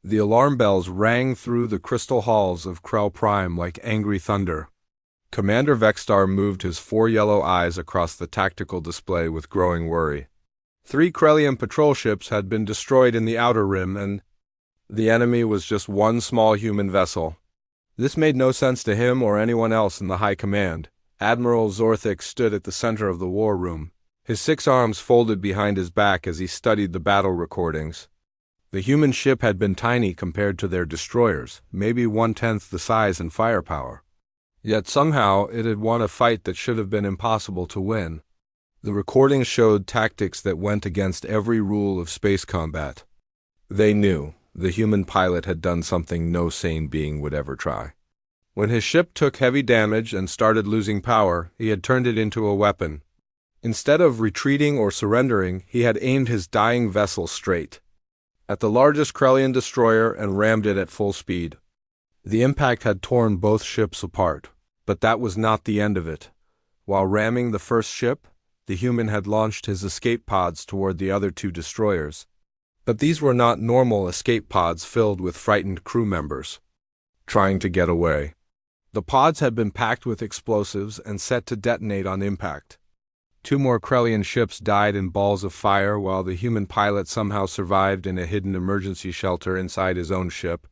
The alarm bells rang through the crystal halls of Krell Prime like angry thunder. Commander Vexstar moved his 4 yellow eyes across the tactical display with growing worry. 3 Krellian patrol ships had been destroyed in the Outer Rim, and the enemy was just one small human vessel. This made no sense to him or anyone else in the high command. Admiral Zorthik stood at the center of the war room, his 6 arms folded behind his back as he studied the battle recordings. The human ship had been tiny compared to their destroyers, maybe 1/10 the size and firepower. Yet somehow it had won a fight that should have been impossible to win. The recordings showed tactics that went against every rule of space combat. They knew the human pilot had done something no sane being would ever try. When his ship took heavy damage and started losing power, he had turned it into a weapon. Instead of retreating or surrendering, he had aimed his dying vessel straight at the largest Krellian destroyer and rammed it at full speed. The impact had torn both ships apart, but that was not the end of it. While ramming the first ship, the human had launched his escape pods toward the other 2 destroyers. But these were not normal escape pods filled with frightened crew members trying to get away. The pods had been packed with explosives and set to detonate on impact. 2 more Krellian ships died in balls of fire while the human pilot somehow survived in a hidden emergency shelter inside his own ship.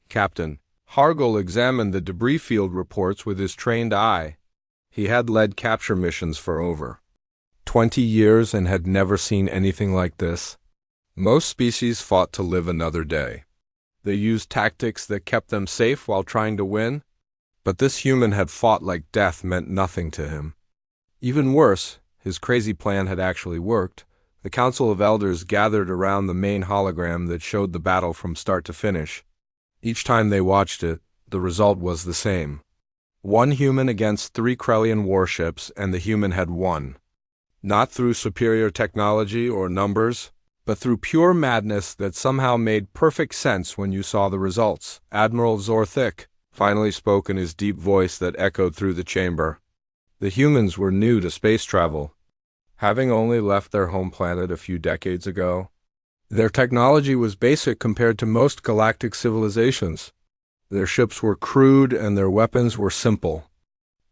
Captain Hargul examined the debris field reports with his trained eye. He had led capture missions for over 20 years and had never seen anything like this. Most species fought to live another day. They used tactics that kept them safe while trying to win, but this human had fought like death meant nothing to him. Even worse, his crazy plan had actually worked. The Council of Elders gathered around the main hologram that showed the battle from start to finish. Each time they watched it, the result was the same. 1 human against 3 Krellian warships, and the human had won. Not through superior technology or numbers, but through pure madness that somehow made perfect sense when you saw the results. Admiral Zorthik finally spoke in his deep voice that echoed through the chamber. The humans were new to space travel, having only left their home planet a few decades ago. Their technology was basic compared to most galactic civilizations. Their ships were crude and their weapons were simple.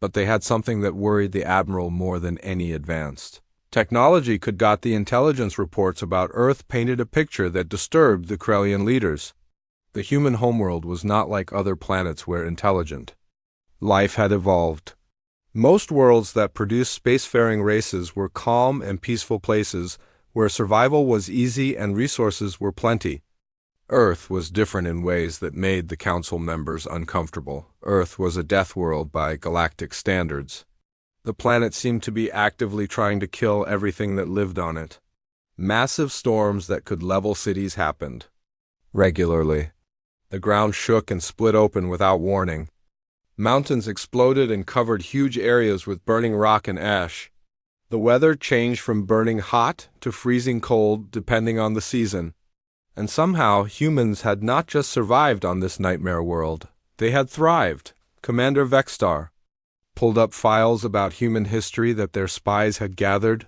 But they had something that worried the Admiral more than any advanced technology could. Got the intelligence reports about Earth painted a picture that disturbed the Krellian leaders. The human homeworld was not like other planets where intelligent life had evolved. Most worlds that produced spacefaring races were calm and peaceful places where survival was easy and resources were plenty. Earth was different in ways that made the council members uncomfortable. Earth was a death world by galactic standards. The planet seemed to be actively trying to kill everything that lived on it. Massive storms that could level cities happened regularly. The ground shook and split open without warning. Mountains exploded and covered huge areas with burning rock and ash. The weather changed from burning hot to freezing cold depending on the season. And somehow humans had not just survived on this nightmare world, they had thrived. Commander Vexstar pulled up files about human history that their spies had gathered.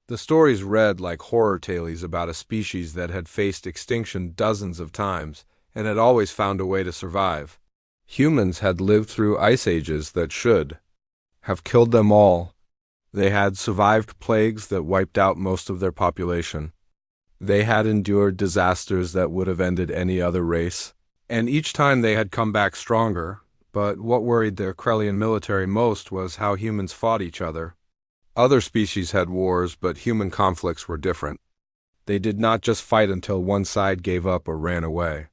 The stories read like horror tales about a species that had faced extinction dozens of times and had always found a way to survive. Humans had lived through ice ages that should have killed them all. They had survived plagues that wiped out most of their population. They had endured disasters that would have ended any other race, and each time they had come back stronger. But what worried the Krellian military most was how humans fought each other. Other species had wars, but human conflicts were different. They did not just fight until one side gave up or ran away.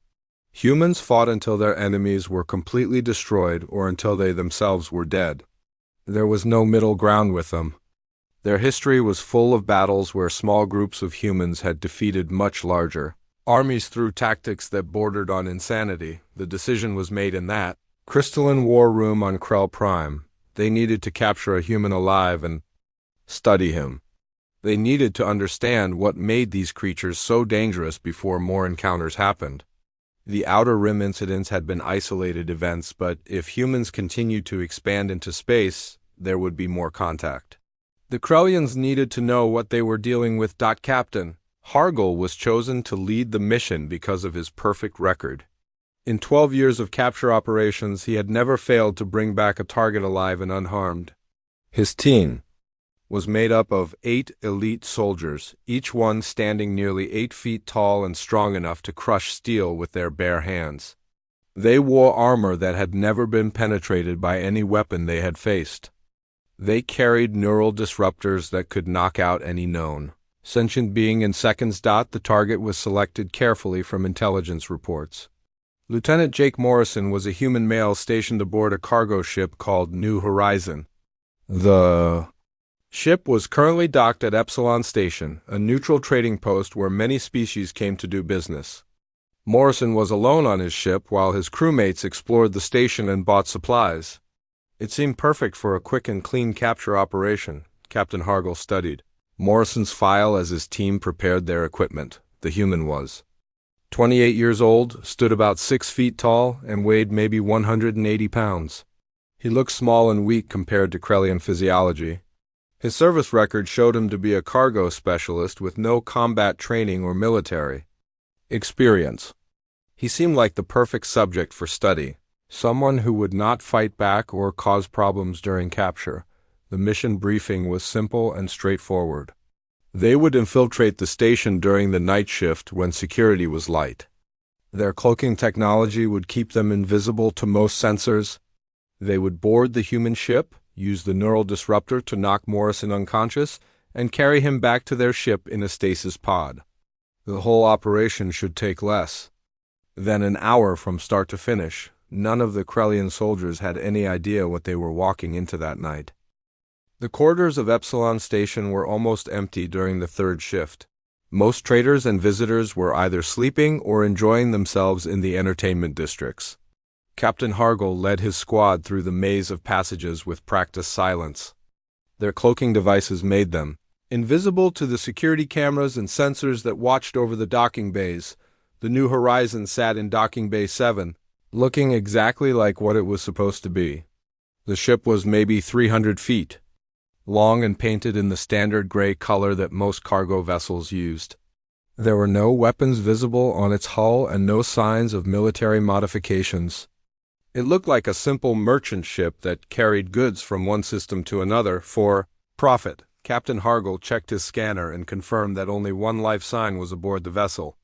Humans fought until their enemies were completely destroyed or until they themselves were dead. There was no middle ground with them. Their history was full of battles where small groups of humans had defeated much larger armies through tactics that bordered on insanity. The decision was made in that crystalline war room on Krell Prime. They needed to capture a human alive and study him. They needed to understand what made these creatures so dangerous before more encounters happened. The Outer Rim incidents had been isolated events, but if humans continued to expand into space, there would be more contact. The Krellians needed to know what they were dealing with. Captain Hargul was chosen to lead the mission because of his perfect record. In 12 years of capture operations, he had never failed to bring back a target alive and unharmed. His team was made up of 8 elite soldiers, each one standing nearly 8 feet tall and strong enough to crush steel with their bare hands. They wore armor that had never been penetrated by any weapon they had faced. They carried neural disruptors that could knock out any known sentient being in seconds. The target was selected carefully from intelligence reports. Lieutenant Jake Morrison was a human male stationed aboard a cargo ship called New Horizon. The ship was currently docked at Epsilon Station, a neutral trading post where many species came to do business. Morrison was alone on his ship while his crewmates explored the station and bought supplies. It seemed perfect for a quick and clean capture operation, Captain Hargul studied Morrison's file as his team prepared their equipment. The human was 28 years old, stood about 6 feet tall, and weighed maybe 180 pounds. He looked small and weak compared to Krellian physiology. His service record showed him to be a cargo specialist with no combat training or military experience. He seemed like the perfect subject for study, someone who would not fight back or cause problems during capture. The mission briefing was simple and straightforward. They would infiltrate the station during the night shift when security was light. Their cloaking technology would keep them invisible to most sensors. They would board the human ship, use the neural disruptor to knock Morrison unconscious, and carry him back to their ship in a stasis pod. The whole operation should take less than an hour from start to finish. None of the Krellian soldiers had any idea what they were walking into that night. The corridors of Epsilon Station were almost empty during the third shift. Most traders and visitors were either sleeping or enjoying themselves in the entertainment districts. Captain Hargul led his squad through the maze of passages with practiced silence. Their cloaking devices made them invisible to the security cameras and sensors that watched over the docking bays. The New Horizon sat in Docking Bay 7, looking exactly like what it was supposed to be. The ship was maybe 300 feet long and painted in the standard gray color that most cargo vessels used. There were no weapons visible on its hull and no signs of military modifications. It looked like a simple merchant ship that carried goods from one system to another for profit. Captain Hargul checked his scanner and confirmed that only one life sign was aboard the vessel.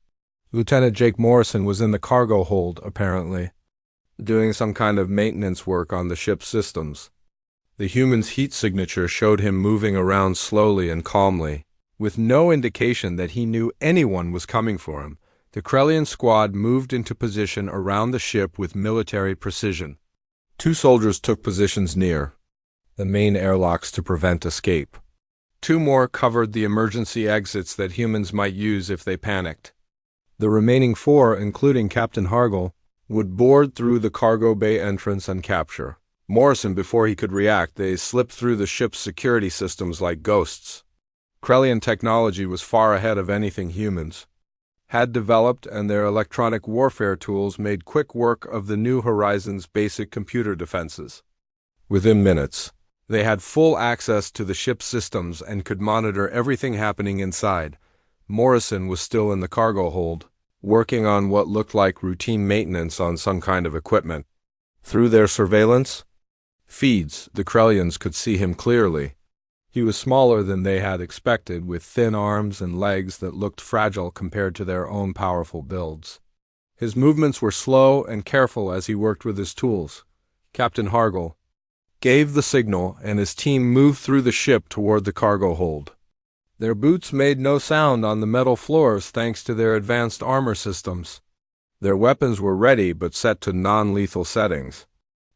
Lieutenant Jake Morrison was in the cargo hold, apparently, doing some kind of maintenance work on the ship's systems. The human's heat signature showed him moving around slowly and calmly, with no indication that he knew anyone was coming for him. The Krellian squad moved into position around the ship with military precision. 2 soldiers took positions near the main airlocks to prevent escape. 2 more covered the emergency exits that humans might use if they panicked. The remaining 4, including Captain Hargul, would board through the cargo bay entrance and capture Morrison before he could react. They slipped through the ship's security systems like ghosts. Krellian technology was far ahead of anything humans had developed, and their electronic warfare tools made quick work of the New Horizon's basic computer defenses. Within minutes, they had full access to the ship's systems and could monitor everything happening inside. Morrison was still in the cargo hold, working on what looked like routine maintenance on some kind of equipment. Through their surveillance feeds, the Krellians could see him clearly. He was smaller than they had expected, with thin arms and legs that looked fragile compared to their own powerful builds. His movements were slow and careful as he worked with his tools. Captain Hargul gave the signal, and his team moved through the ship toward the cargo hold. Their boots made no sound on the metal floors thanks to their advanced armor systems. Their weapons were ready but set to non-lethal settings.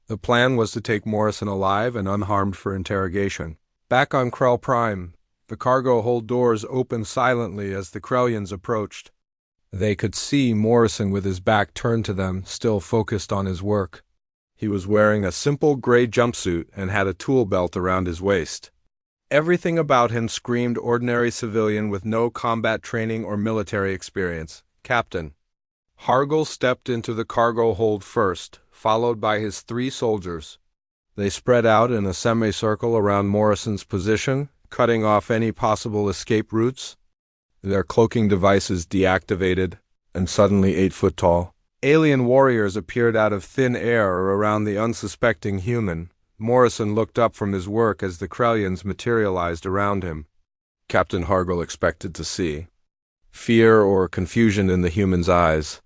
The plan was to take Morrison alive and unharmed for interrogation. Back on Krell Prime, the cargo hold doors opened silently as the Krellians approached. They could see Morrison with his back turned to them, still focused on his work. He was wearing a simple gray jumpsuit and had a tool belt around his waist. Everything about him screamed ordinary civilian with no combat training or military experience. Captain Hargul stepped into the cargo hold first, followed by his 3 soldiers. They spread out in a semicircle around Morrison's position, cutting off any possible escape routes. their cloaking devices deactivated, and suddenly 8 foot tall, alien warriors appeared out of thin air around the unsuspecting human. Morrison looked up from his work as the Krellians materialized around him. Captain Hargle expected to see fear or confusion in the human's eyes.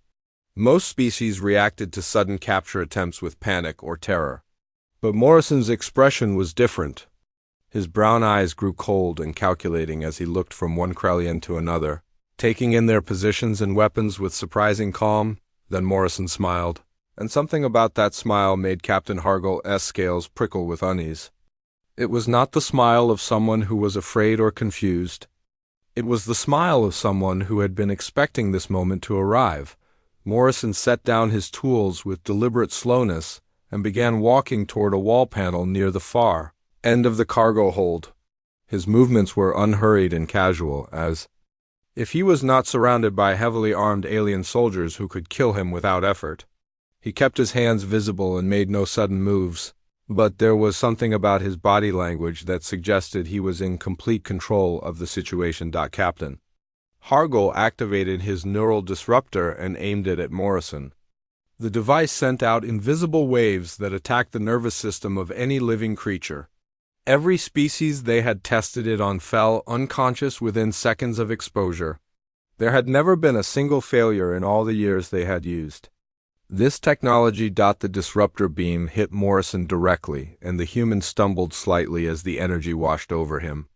Most species reacted to sudden capture attempts with panic or terror. But Morrison's expression was different. His brown eyes grew cold and calculating as he looked from one Krellian to another, taking in their positions and weapons with surprising calm. Then Morrison smiled, and something about that smile made Captain Hargle's scales prickle with unease. It was not the smile of someone who was afraid or confused. It was the smile of someone who had been expecting this moment to arrive. Morrison set down his tools with deliberate slowness and began walking toward a wall panel near the far end of the cargo hold. His movements were unhurried and casual, as if he was not surrounded by heavily armed alien soldiers who could kill him without effort. He kept his hands visible and made no sudden moves, but there was something about his body language that suggested he was in complete control of the situation. Captain Hargle activated his neural disruptor and aimed it at Morrison. The device sent out invisible waves that attacked the nervous system of any living creature. Every species they had tested it on fell unconscious within seconds of exposure. There had never been a single failure in all the years they had used this technology. The disruptor beam hit Morrison directly, and the human stumbled slightly as the energy washed over him.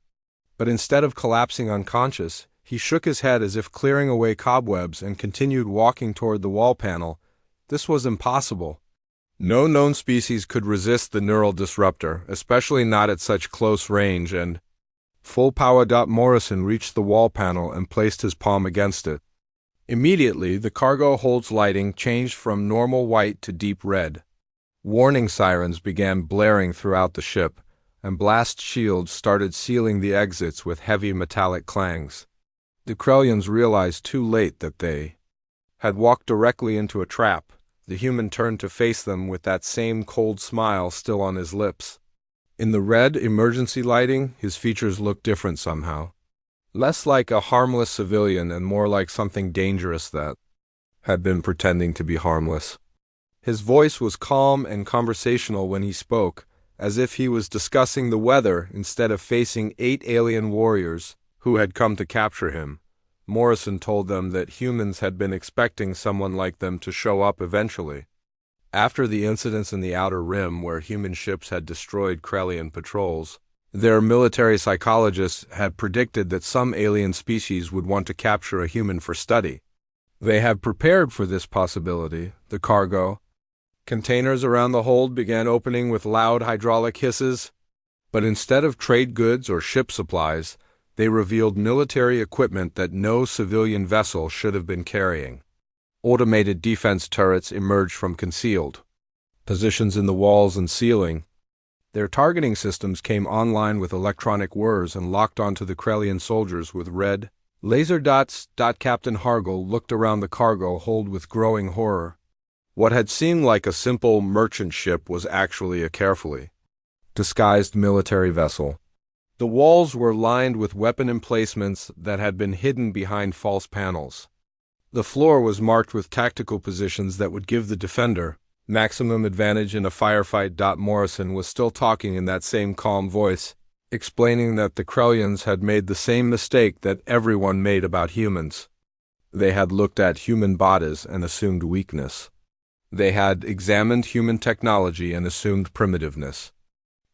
But instead of collapsing unconscious, he shook his head as if clearing away cobwebs and continued walking toward the wall panel. This was impossible. No known species could resist the neural disruptor, especially not at such close range and full power. Morrison reached the wall panel and placed his palm against it. Immediately, the cargo hold's lighting changed from normal white to deep red. Warning sirens began blaring throughout the ship, and blast shields started sealing the exits with heavy metallic clangs. The Krellians realized too late that they had walked directly into a trap. The human turned to face them with that same cold smile still on his lips. In the red emergency lighting, his features looked different somehow. Less like a harmless civilian and more like something dangerous that had been pretending to be harmless. His voice was calm and conversational when he spoke, as if he was discussing the weather instead of facing 8 alien warriors who had come to capture him. Morrison told them that humans had been expecting someone like them to show up eventually. After the incidents in the Outer Rim where human ships had destroyed Krellian patrols, their military psychologists had predicted that some alien species would want to capture a human for study. They had prepared for this possibility. The cargo containers around the hold began opening with loud hydraulic hisses, but instead of trade goods or ship supplies, they revealed military equipment that no civilian vessel should have been carrying. Automated defense turrets emerged from concealed positions in the walls and ceiling. Their targeting systems came online with electronic whirs and locked onto the Krellian soldiers with red laser dots. Captain Hargle looked around the cargo hold with growing horror. What had seemed like a simple merchant ship was actually a carefully disguised military vessel. The walls were lined with weapon emplacements that had been hidden behind false panels. The floor was marked with tactical positions that would give the defender maximum advantage in a firefight. Morrison was still talking in that same calm voice, explaining that the Krellians had made the same mistake that everyone made about humans. They had looked at human bodies and assumed weakness. They had examined human technology and assumed primitiveness.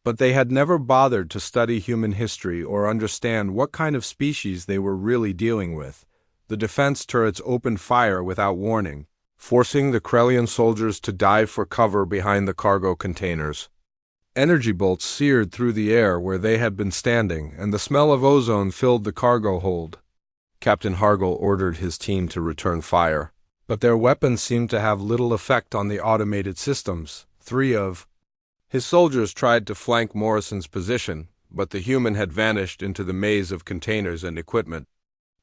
But they had never bothered to study human history or understand what kind of species they were really dealing with. The defense turrets opened fire without warning, forcing the Krellian soldiers to dive for cover behind the cargo containers. Energy bolts seared through the air where they had been standing, and the smell of ozone filled the cargo hold. Captain Hargle ordered his team to return fire, but their weapons seemed to have little effect on the automated systems. 3 of his soldiers tried to flank Morrison's position, but the human had vanished into the maze of containers and equipment.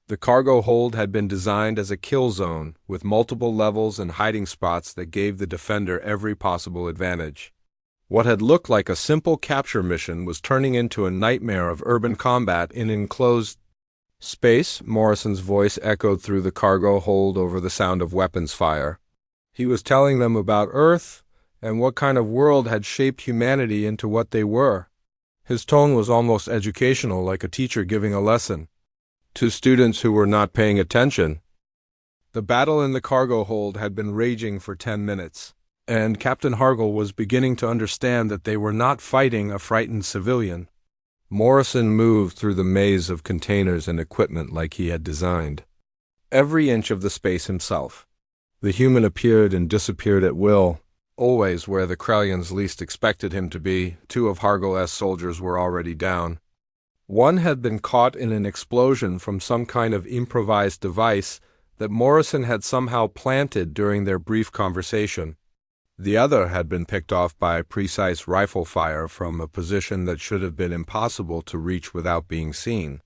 The cargo hold had been designed as a kill zone, with multiple levels and hiding spots that gave the defender every possible advantage. What had looked like a simple capture mission was turning into a nightmare of urban combat in enclosed Space, Morrison's voice echoed through the cargo hold over the sound of weapons fire. He was telling them about Earth and what kind of world had shaped humanity into what they were. His tone was almost educational, like a teacher giving a lesson to students who were not paying attention. The battle in the cargo hold had been raging for 10 minutes, and Captain Hargle was beginning to understand that they were not fighting a frightened civilian. Morrison moved through the maze of containers and equipment like he had designed. Every inch of the space himself. The human appeared and disappeared at will, always where the Krellians least expected him to be. 2 of Hargle's soldiers were already down. One had been caught in an explosion from some kind of improvised device that Morrison had somehow planted during their brief conversation. The other had been picked off by precise rifle fire from a position that should have been impossible to reach without being seen.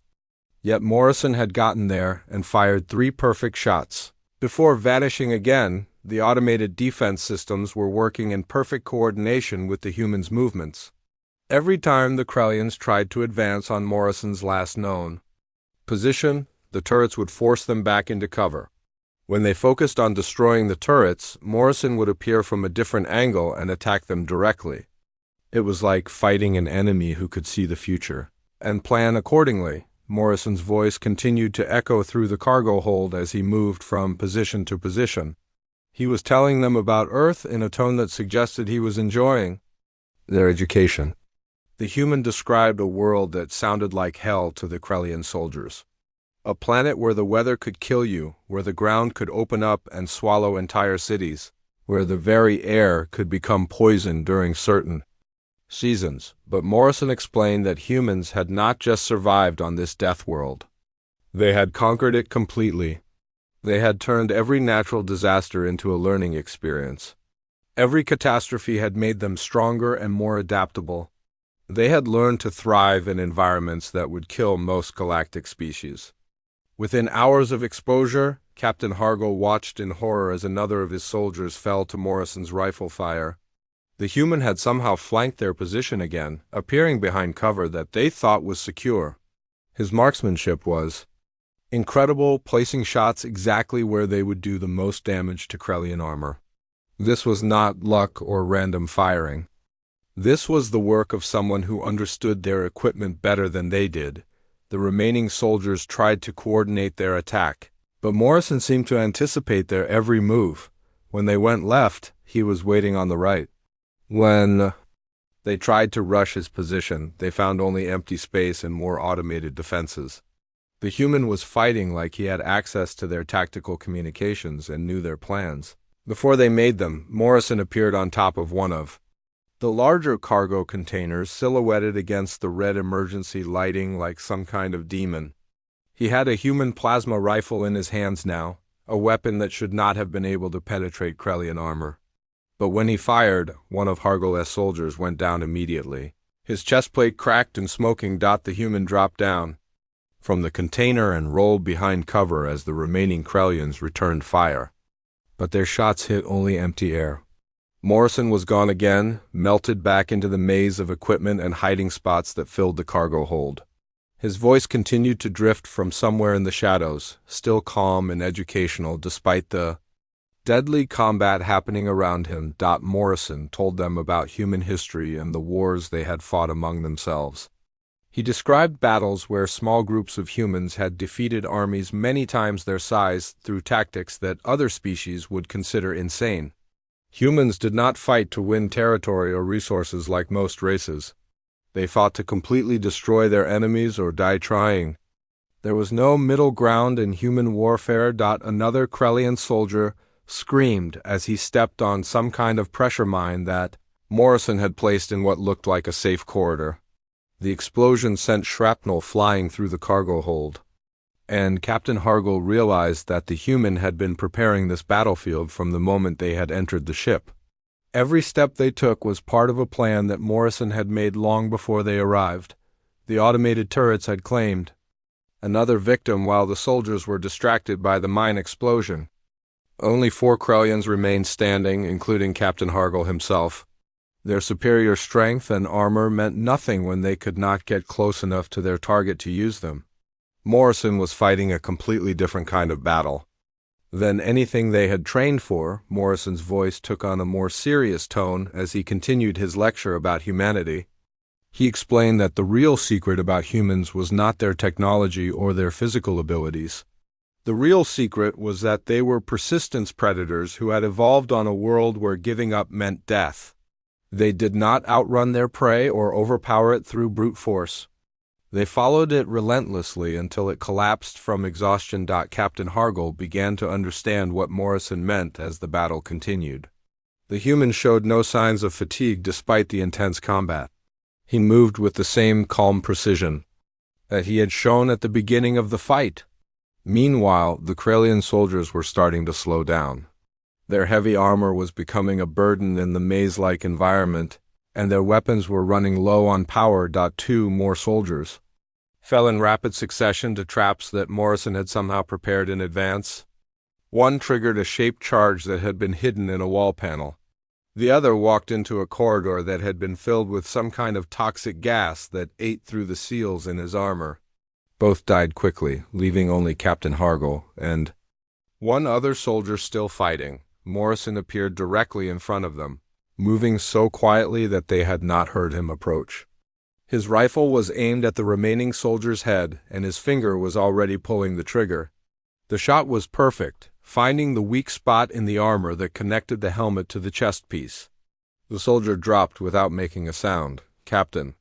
Yet Morrison had gotten there and fired 3 perfect shots. Before vanishing again, the automated defense systems were working in perfect coordination with the humans' movements. Every time the Krellians tried to advance on Morrison's last known position, the turrets would force them back into cover. When they focused on destroying the turrets, Morrison would appear from a different angle and attack them directly. It was like fighting an enemy who could see the future and plan accordingly. Morrison's voice continued to echo through the cargo hold as he moved from position to position. He was telling them about Earth in a tone that suggested he was enjoying their education. The human described a world that sounded like hell to the Krellian soldiers. A planet where the weather could kill you, where the ground could open up and swallow entire cities, where the very air could become poison during certain seasons. But Morrison explained that humans had not just survived on this death world. They had conquered it completely. They had turned every natural disaster into a learning experience. Every catastrophe had made them stronger and more adaptable. They had learned to thrive in environments that would kill most galactic species. Within hours of exposure, Captain Hargle watched in horror as another of his soldiers fell to Morrison's rifle fire. The human had somehow flanked their position again, appearing behind cover that they thought was secure. His marksmanship was incredible, placing shots exactly where they would do the most damage to Krellian armor. This was not luck or random firing. This was the work of someone who understood their equipment better than they did. The remaining soldiers tried to coordinate their attack, but Morrison seemed to anticipate their every move. When they went left, he was waiting on the right. When they tried to rush his position, they found only empty space and more automated defenses. The human was fighting like he had access to their tactical communications and knew their plans. Before they made them, Morrison appeared on top of one of the larger cargo containers, silhouetted against the red emergency lighting like some kind of demon. He had a human plasma rifle in his hands now, a weapon that should not have been able to penetrate Krellian armor. But when he fired, one of Hargle's soldiers went down immediately. His chest plate cracked and smoking. The human dropped down from the container and rolled behind cover as the remaining Krellians returned fire. But their shots hit only empty air. Morrison was gone again, melted back into the maze of equipment and hiding spots that filled the cargo hold. His voice continued to drift from somewhere in the shadows, still calm and educational despite the deadly combat happening around him. Morrison told them about human history and the wars they had fought among themselves. He described battles where small groups of humans had defeated armies many times their size through tactics that other species would consider insane. Humans did not fight to win territory or resources like most races. They fought to completely destroy their enemies or die trying. There was no middle ground in human warfare. Another Krellian soldier screamed as he stepped on some kind of pressure mine that Morrison had placed in what looked like a safe corridor. The explosion sent shrapnel flying through the cargo hold, and Captain Hargle realized that the human had been preparing this battlefield from the moment they had entered the ship. Every step they took was part of a plan that Morrison had made long before they arrived. The automated turrets had claimed another victim while the soldiers were distracted by the mine explosion. Only 4 Krellians remained standing, including Captain Hargle himself. Their superior strength and armor meant nothing when they could not get close enough to their target to use them. Morrison was fighting a completely different kind of battle than anything they had trained for. Morrison's voice took on a more serious tone as he continued his lecture about humanity. He explained that the real secret about humans was not their technology or their physical abilities. The real secret was that they were persistence predators who had evolved on a world where giving up meant death. They did not outrun their prey or overpower it through brute force. They followed it relentlessly until it collapsed from exhaustion. Captain Hargle began to understand what Morrison meant as the battle continued. The human showed no signs of fatigue despite the intense combat. He moved with the same calm precision that he had shown at the beginning of the fight. Meanwhile, the Krallian soldiers were starting to slow down. Their heavy armor was becoming a burden in the maze-like environment, and their weapons were running low on power. 2 more soldiers fell in rapid succession to traps that Morrison had somehow prepared in advance. One triggered a shaped charge that had been hidden in a wall panel. The other walked into a corridor that had been filled with some kind of toxic gas that ate through the seals in his armor. Both died quickly, leaving only Captain Hargle and one other soldier still fighting. Morrison appeared directly in front of them, moving so quietly that they had not heard him approach. His rifle was aimed at the remaining soldier's head, and his finger was already pulling the trigger. The shot was perfect, finding the weak spot in the armor that connected the helmet to the chest piece. The soldier dropped without making a sound. Captain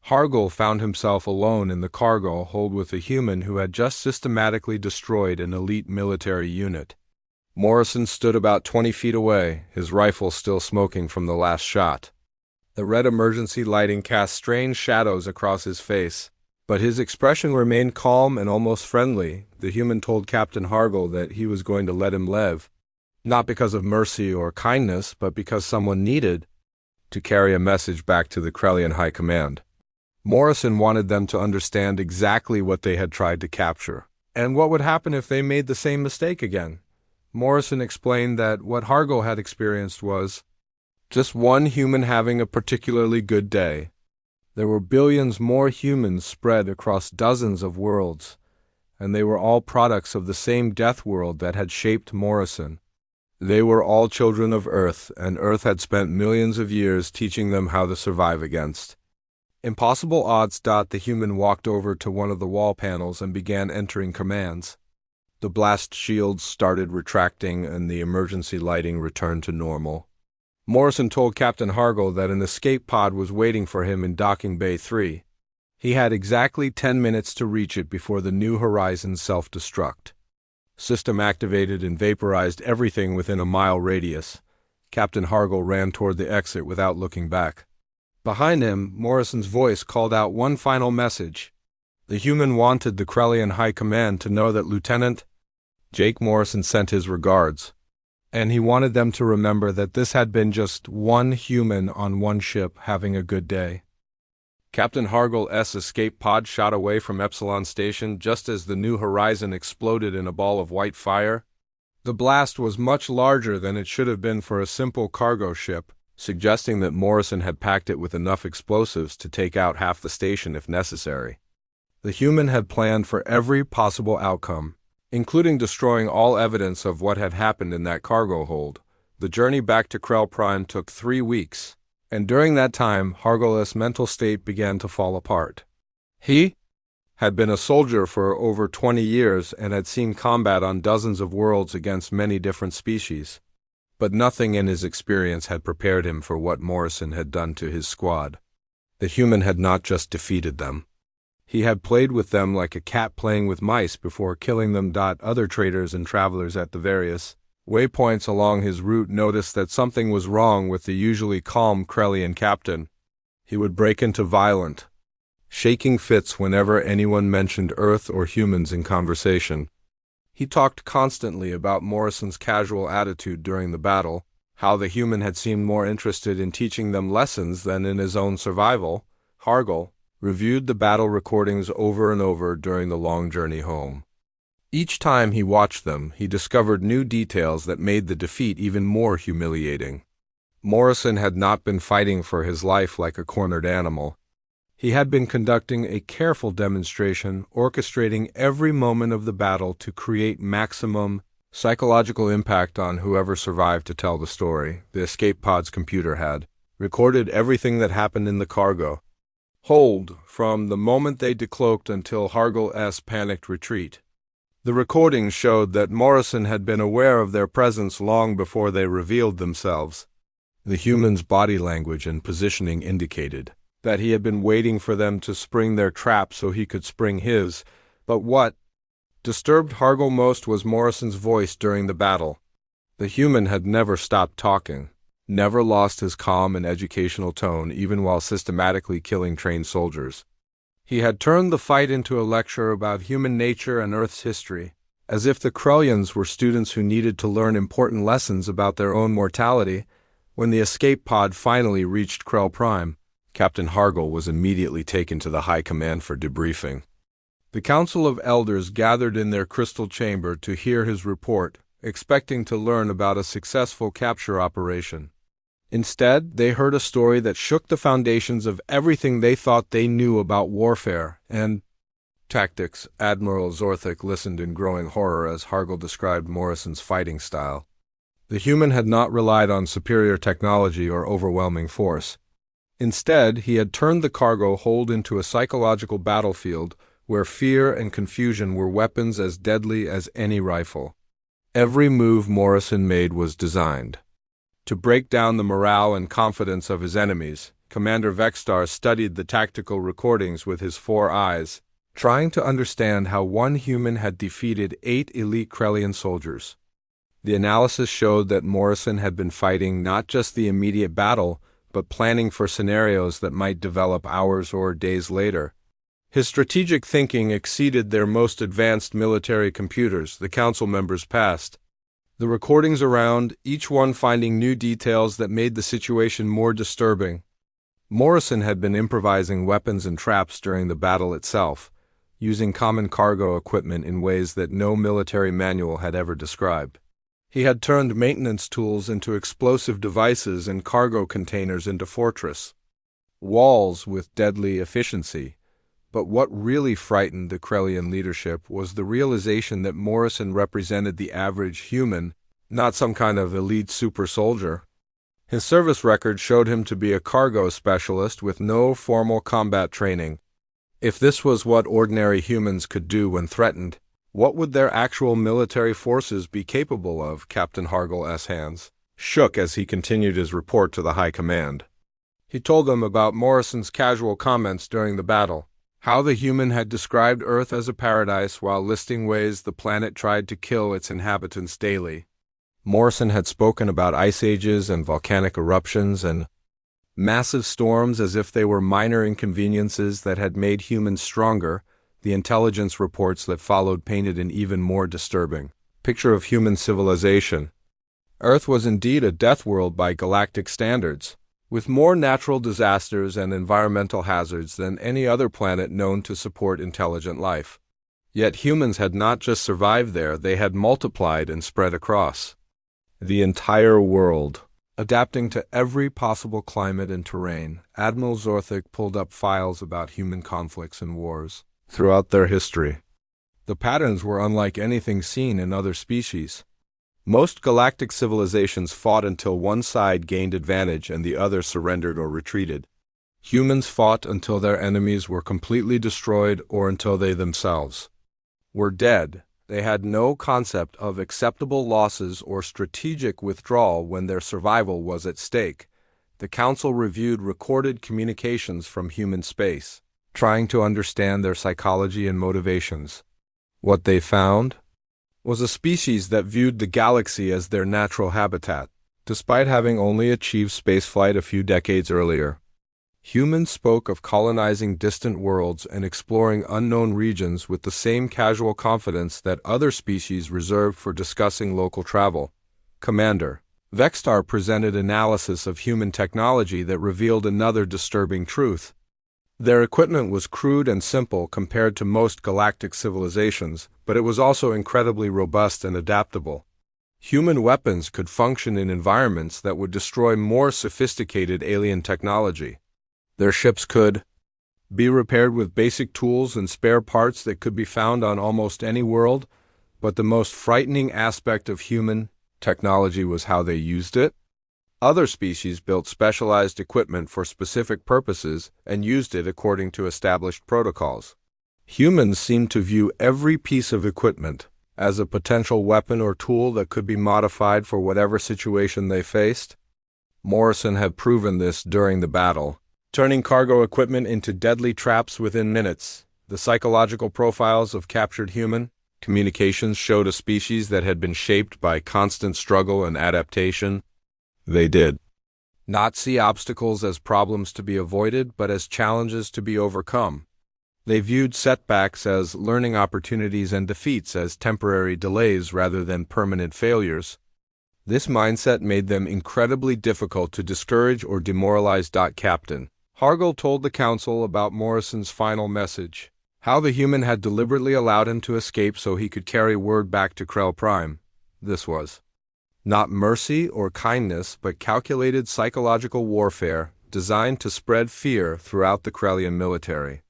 Hargle found himself alone in the cargo hold with a human who had just systematically destroyed an elite military unit. Morrison stood about 20 feet away, his rifle still smoking from the last shot. The red emergency lighting cast strange shadows across his face, but his expression remained calm and almost friendly. The human told Captain Hargle that he was going to let him live, not because of mercy or kindness, but because someone needed to carry a message back to the Krallian High Command. Morrison wanted them to understand exactly what they had tried to capture, and what would happen if they made the same mistake again. Morrison explained that what Hargle had experienced was just one human having a particularly good day. There were billions more humans spread across dozens of worlds, and they were all products of the same death world that had shaped Morrison. They were all children of Earth, and Earth had spent millions of years teaching them how to survive against impossible odds. The human walked over to one of the wall panels and began entering commands. The blast shields started retracting and the emergency lighting returned to normal. Morrison told Captain Hargle that an escape pod was waiting for him in Docking Bay 3. He had exactly 10 minutes to reach it before the New Horizons self-destruct system activated and vaporized everything within a mile radius. Captain Hargle ran toward the exit without looking back. Behind him, Morrison's voice called out one final message. The human wanted the Krallian High Command to know that Lieutenant Jake Morrison sent his regards, and he wanted them to remember that this had been just one human on one ship having a good day. Captain Hargle's escape pod shot away from Epsilon Station just as the New Horizon exploded in a ball of white fire. The blast was much larger than it should have been for a simple cargo ship, suggesting that Morrison had packed it with enough explosives to take out half the station if necessary. The human had planned for every possible outcome, including destroying all evidence of what had happened in that cargo hold. The journey back to Krell Prime took 3 weeks, and during that time, Hargle's mental state began to fall apart. He had been a soldier for over 20 years and had seen combat on dozens of worlds against many different species, but nothing in his experience had prepared him for what Morrison had done to his squad. The human had not just defeated them. He had played with them like a cat playing with mice before killing them. Other traders and travelers at the various waypoints along his route noticed that something was wrong with the usually calm Krallian captain. He would break into violent, shaking fits whenever anyone mentioned Earth or humans in conversation. He talked constantly about Morrison's casual attitude during the battle, how the human had seemed more interested in teaching them lessons than in his own survival. Hargle reviewed the battle recordings over and over during the long journey home. Each time he watched them, he discovered new details that made the defeat even more humiliating. Morrison had not been fighting for his life like a cornered animal. He had been conducting a careful demonstration, orchestrating every moment of the battle to create maximum psychological impact on whoever survived to tell the story. The escape pod's computer had recorded everything that happened in the cargo hold, from the moment they decloaked until Hargul's panicked retreat. The recordings showed that Morrison had been aware of their presence long before they revealed themselves. The human's body language and positioning indicated that he had been waiting for them to spring their trap so he could spring his. But what disturbed Hargul most was Morrison's voice during the battle. The human had never stopped talking, never lost his calm and educational tone even while systematically killing trained soldiers. He had turned the fight into a lecture about human nature and Earth's history, as if the Krellians were students who needed to learn important lessons about their own mortality. When the escape pod finally reached Krell Prime, Captain Hargul was immediately taken to the High Command for debriefing. The Council of Elders gathered in their crystal chamber to hear his report, expecting to learn about a successful capture operation. Instead, they heard a story that shook the foundations of everything they thought they knew about warfare and tactics. Admiral Zorthik listened in growing horror as Hargul described Morrison's fighting style. The human had not relied on superior technology or overwhelming force. Instead, he had turned the cargo hold into a psychological battlefield where fear and confusion were weapons as deadly as any rifle. Every move Morrison made was designed to break down the morale and confidence of his enemies. Commander Vexstar studied the tactical recordings with his 4 eyes, trying to understand how one human had defeated 8 elite Krellian soldiers. The analysis showed that Morrison had been fighting not just the immediate battle, but planning for scenarios that might develop hours or days later. His strategic thinking exceeded their most advanced military computers, the council members passed. The recordings around, each one finding new details that made the situation more disturbing. Morrison had been improvising weapons and traps during the battle itself, using common cargo equipment in ways that no military manual had ever described. He had turned maintenance tools into explosive devices and cargo containers into fortress walls with deadly efficiency. But what really frightened the Krellian leadership was the realization that Morrison represented the average human, not some kind of elite super soldier. His service record showed him to be a cargo specialist with no formal combat training. If this was what ordinary humans could do when threatened, what would their actual military forces be capable of? Captain Hargul's hands shook as he continued his report to the High Command. He told them about Morrison's casual comments during the battle, how the human had described Earth as a paradise while listing ways the planet tried to kill its inhabitants daily. Morrison had spoken about ice ages and volcanic eruptions and massive storms as if they were minor inconveniences that had made humans stronger. The intelligence reports that followed painted an even more disturbing picture of human civilization. Earth was indeed a death world by galactic standards, with more natural disasters and environmental hazards than any other planet known to support intelligent life. Yet humans had not just survived there, they had multiplied and spread across the entire world, adapting to every possible climate and terrain. Admiral Zorthik pulled up files about human conflicts and wars throughout their history. The patterns were unlike anything seen in other species. Most galactic civilizations fought until one side gained advantage and the other surrendered or retreated. Humans fought until their enemies were completely destroyed or until they themselves were dead. They had no concept of acceptable losses or strategic withdrawal when their survival was at stake. The Council reviewed recorded communications from human space, trying to understand their psychology and motivations. What they found was a species that viewed the galaxy as their natural habitat, despite having only achieved spaceflight a few decades earlier. Humans spoke of colonizing distant worlds and exploring unknown regions with the same casual confidence that other species reserved for discussing local travel. Commander Vexstar presented analysis of human technology that revealed another disturbing truth. Their equipment was crude and simple compared to most galactic civilizations, but it was also incredibly robust and adaptable. Human weapons could function in environments that would destroy more sophisticated alien technology. Their ships could be repaired with basic tools and spare parts that could be found on almost any world, but the most frightening aspect of human technology was how they used it. Other species built specialized equipment for specific purposes and used it according to established protocols. Humans seemed to view every piece of equipment as a potential weapon or tool that could be modified for whatever situation they faced. Morrison had proven this during the battle, turning cargo equipment into deadly traps within minutes. The psychological profiles of captured human communications showed a species that had been shaped by constant struggle and adaptation. They did not see obstacles as problems to be avoided, but as challenges to be overcome. They viewed setbacks as learning opportunities and defeats as temporary delays rather than permanent failures. This mindset made them incredibly difficult to discourage or demoralize. Captain Hargle told the council about Morrison's final message, how the human had deliberately allowed him to escape so he could carry word back to Krell Prime. This was not mercy or kindness, but calculated psychological warfare designed to spread fear throughout the Krellian military.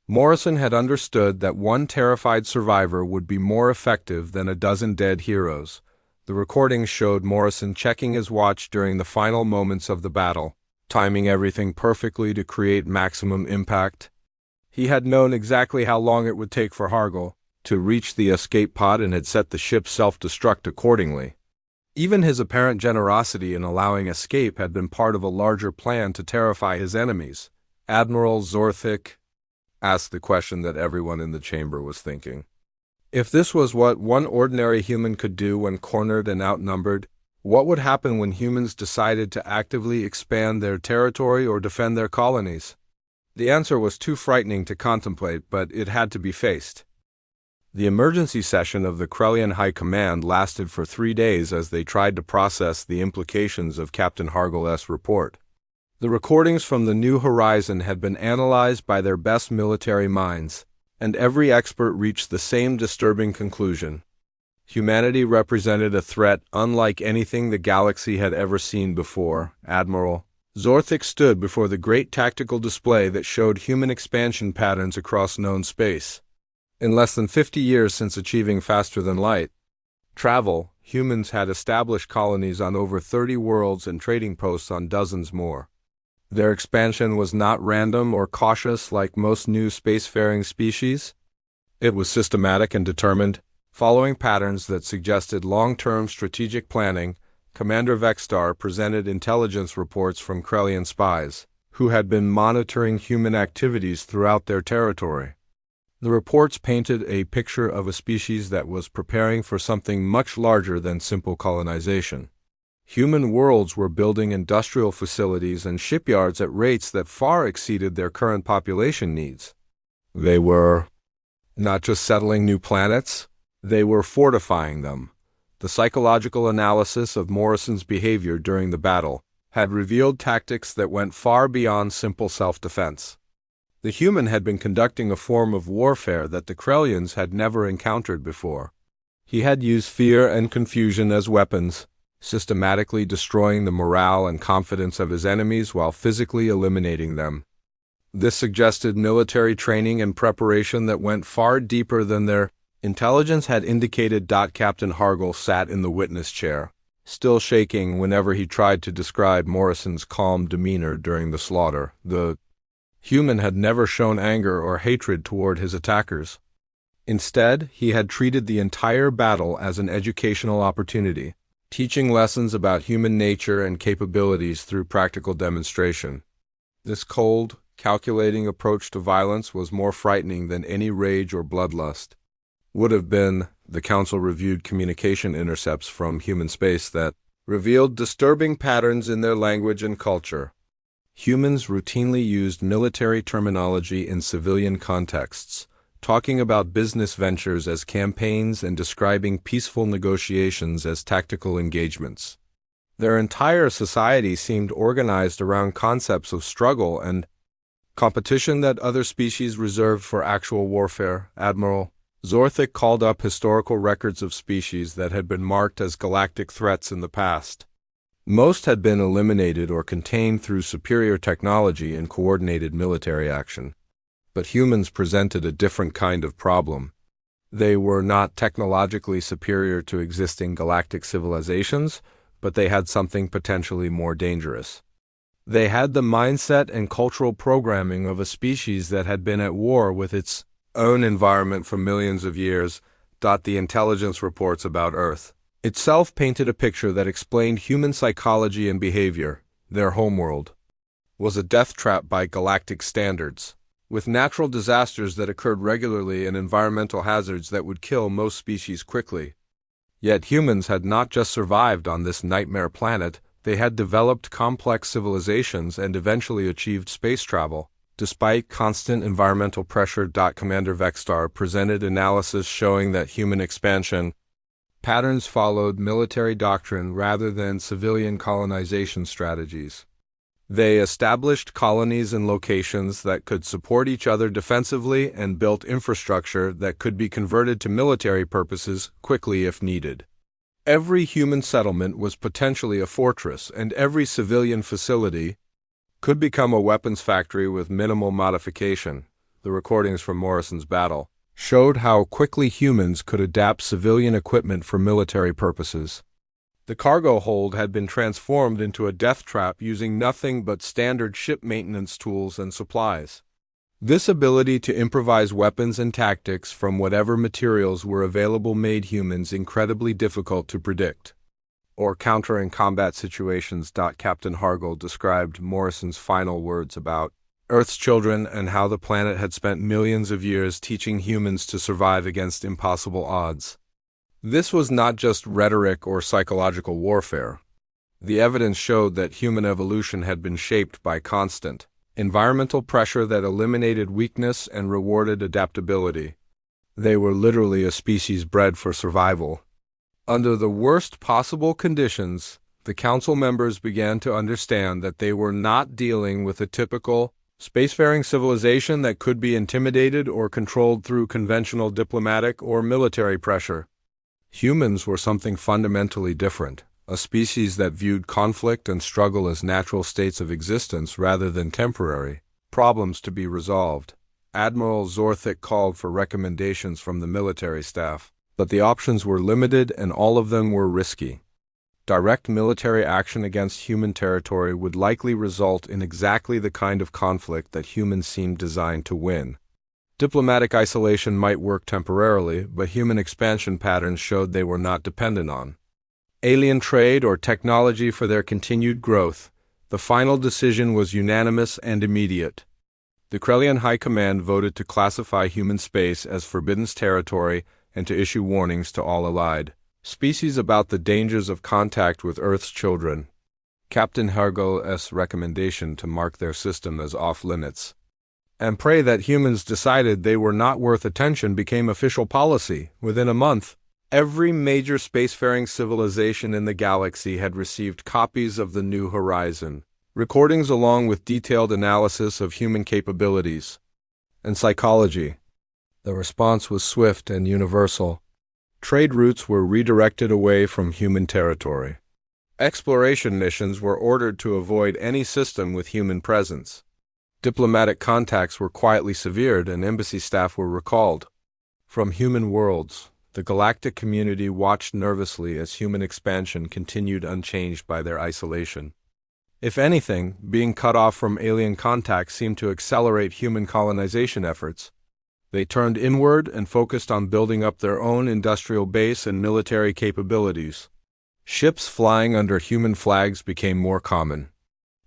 Morrison had understood that one terrified survivor would be more effective than a dozen dead heroes. The recordings showed Morrison checking his watch during the final moments of the battle, timing everything perfectly to create maximum impact. He had known exactly how long it would take for Hargle to reach the escape pod and had set the ship self-destruct accordingly. Even his apparent generosity in allowing escape had been part of a larger plan to terrify his enemies. Admiral Zorthik asked the question that everyone in the chamber was thinking. If this was what one ordinary human could do when cornered and outnumbered, what would happen when humans decided to actively expand their territory or defend their colonies? The answer was too frightening to contemplate, but it had to be faced. The emergency session of the Krellian High Command lasted for 3 days as they tried to process the implications of Captain Hargle's report. The recordings from the New Horizon had been analyzed by their best military minds, and every expert reached the same disturbing conclusion. Humanity represented a threat unlike anything the galaxy had ever seen before. Admiral Zorthik stood before the great tactical display that showed human expansion patterns across known space. In less than 50 years since achieving faster-than-light travel, humans had established colonies on over 30 worlds and trading posts on dozens more. Their expansion was not random or cautious like most new spacefaring species. It was systematic and determined, following patterns that suggested long-term strategic planning. Commander Vexstar presented intelligence reports from Krellian spies, who had been monitoring human activities throughout their territory. The reports painted a picture of a species that was preparing for something much larger than simple colonization. Human worlds were building industrial facilities and shipyards at rates that far exceeded their current population needs. They were not just settling new planets, they were fortifying them. The psychological analysis of Morrison's behavior during the battle had revealed tactics that went far beyond simple self-defense. The human had been conducting a form of warfare that the Krellians had never encountered before. He had used fear and confusion as weapons, systematically destroying the morale and confidence of his enemies while physically eliminating them. This suggested military training and preparation that went far deeper than their intelligence had indicated. Captain Hargle sat in the witness chair, still shaking whenever he tried to describe Morrison's calm demeanor during the slaughter. The human had never shown anger or hatred toward his attackers. Instead, he had treated the entire battle as an educational opportunity, teaching lessons about human nature and capabilities through practical demonstration. This cold, calculating approach to violence was more frightening than any rage or bloodlust would have been. The Council reviewed communication intercepts from human space that revealed disturbing patterns in their language and culture. Humans routinely used military terminology in civilian contexts, talking about business ventures as campaigns and describing peaceful negotiations as tactical engagements. Their entire society seemed organized around concepts of struggle and competition that other species reserved for actual warfare. Admiral Zorthik called up historical records of species that had been marked as galactic threats in the past. Most had been eliminated or contained through superior technology and coordinated military action. But humans presented a different kind of problem. They were not technologically superior to existing galactic civilizations, but they had something potentially more dangerous. They had the mindset and cultural programming of a species that had been at war with its own environment for millions of years. The intelligence reports about Earth itself painted a picture that explained human psychology and behavior. Their homeworld was a death trap by galactic standards, with natural disasters that occurred regularly and environmental hazards that would kill most species quickly. Yet humans had not just survived on this nightmare planet, they had developed complex civilizations and eventually achieved space travel. Despite constant environmental pressure. Commander Vexstar presented analysis showing that human expansion patterns followed military doctrine rather than civilian colonization strategies. They established colonies in locations that could support each other defensively and built infrastructure that could be converted to military purposes quickly if needed. Every human settlement was potentially a fortress, and every civilian facility could become a weapons factory with minimal modification. The recordings from Morrison's battle showed how quickly humans could adapt civilian equipment for military purposes. The cargo hold had been transformed into a death trap using nothing but standard ship maintenance tools and supplies. This ability to improvise weapons and tactics from whatever materials were available made humans incredibly difficult to predict or counter in combat situations. Captain Hargel described Morrison's final words about Earth's children and how the planet had spent millions of years teaching humans to survive against impossible odds. This was not just rhetoric or psychological warfare. The evidence showed that human evolution had been shaped by constant environmental pressure that eliminated weakness and rewarded adaptability. They were literally a species bred for survival. Under the worst possible conditions, the council members began to understand that they were not dealing with a typical spacefaring civilization that could be intimidated or controlled through conventional diplomatic or military pressure. Humans were something fundamentally different, a species that viewed conflict and struggle as natural states of existence rather than temporary problems to be resolved. Admiral Zorthik called for recommendations from the military staff, but the options were limited and all of them were risky. Direct military action against human territory would likely result in exactly the kind of conflict that humans seemed designed to win. Diplomatic isolation might work temporarily, but human expansion patterns showed they were not dependent on alien trade or technology for their continued growth. The final decision was unanimous and immediate. The Krellian High Command voted to classify human space as forbidden territory and to issue warnings to all allied species about the dangers of contact with Earth's children. Captain Hargel's recommendation to mark their system as off-limits and pray that humans decided they were not worth attention became official policy. Within a month, every major spacefaring civilization in the galaxy had received copies of the New Horizon recordings along with detailed analysis of human capabilities and psychology. The response was swift and universal. Trade routes were redirected away from human territory. Exploration missions were ordered to avoid any system with human presence. Diplomatic contacts were quietly severed and embassy staff were recalled. From human worlds, the galactic community watched nervously as human expansion continued unchanged by their isolation. If anything, being cut off from alien contact seemed to accelerate human colonization efforts. They turned inward and focused on building up their own industrial base and military capabilities. Ships flying under human flags became more common.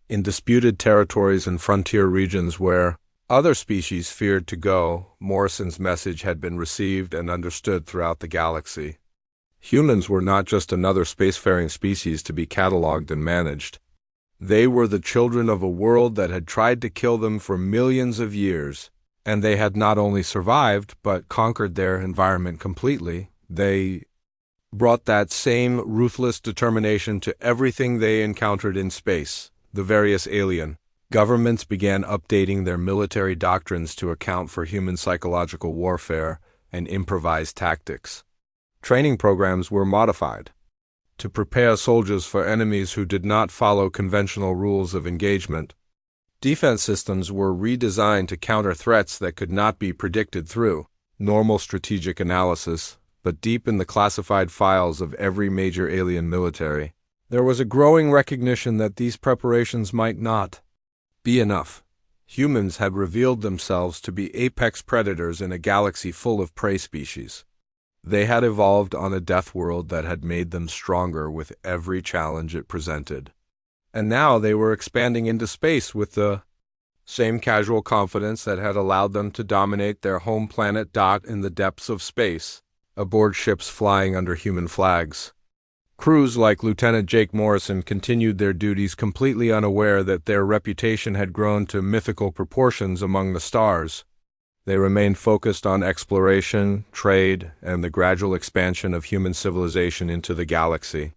In disputed territories and frontier regions where other species feared to go, Morrison's message had been received and understood throughout the galaxy. Humans were not just another spacefaring species to be cataloged and managed. They were the children of a world that had tried to kill them for millions of years, and they had not only survived but conquered their environment completely. They brought that same ruthless determination to everything they encountered in space. The various alien governments began updating their military doctrines to account for human psychological warfare and improvised tactics. Training programs were modified to prepare soldiers for enemies who did not follow conventional rules of engagement. Defense systems were redesigned to counter threats that could not be predicted through normal strategic analysis, but deep in the classified files of every major alien military, there was a growing recognition that these preparations might not be enough. Humans had revealed themselves to be apex predators in a galaxy full of prey species. They had evolved on a death world that had made them stronger with every challenge it presented. And now they were expanding into space with the same casual confidence that had allowed them to dominate their home planet in the depths of space, aboard ships flying under human flags. Crews like Lieutenant Jake Morrison continued their duties completely unaware that their reputation had grown to mythical proportions among the stars. They remained focused on exploration, trade, and the gradual expansion of human civilization into the galaxy.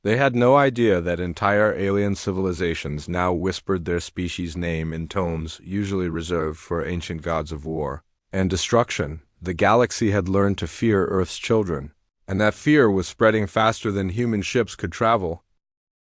They had no idea that entire alien civilizations now whispered their species' name in tomes usually reserved for ancient gods of war and destruction. The galaxy had learned to fear Earth's children, and that fear was spreading faster than human ships could travel.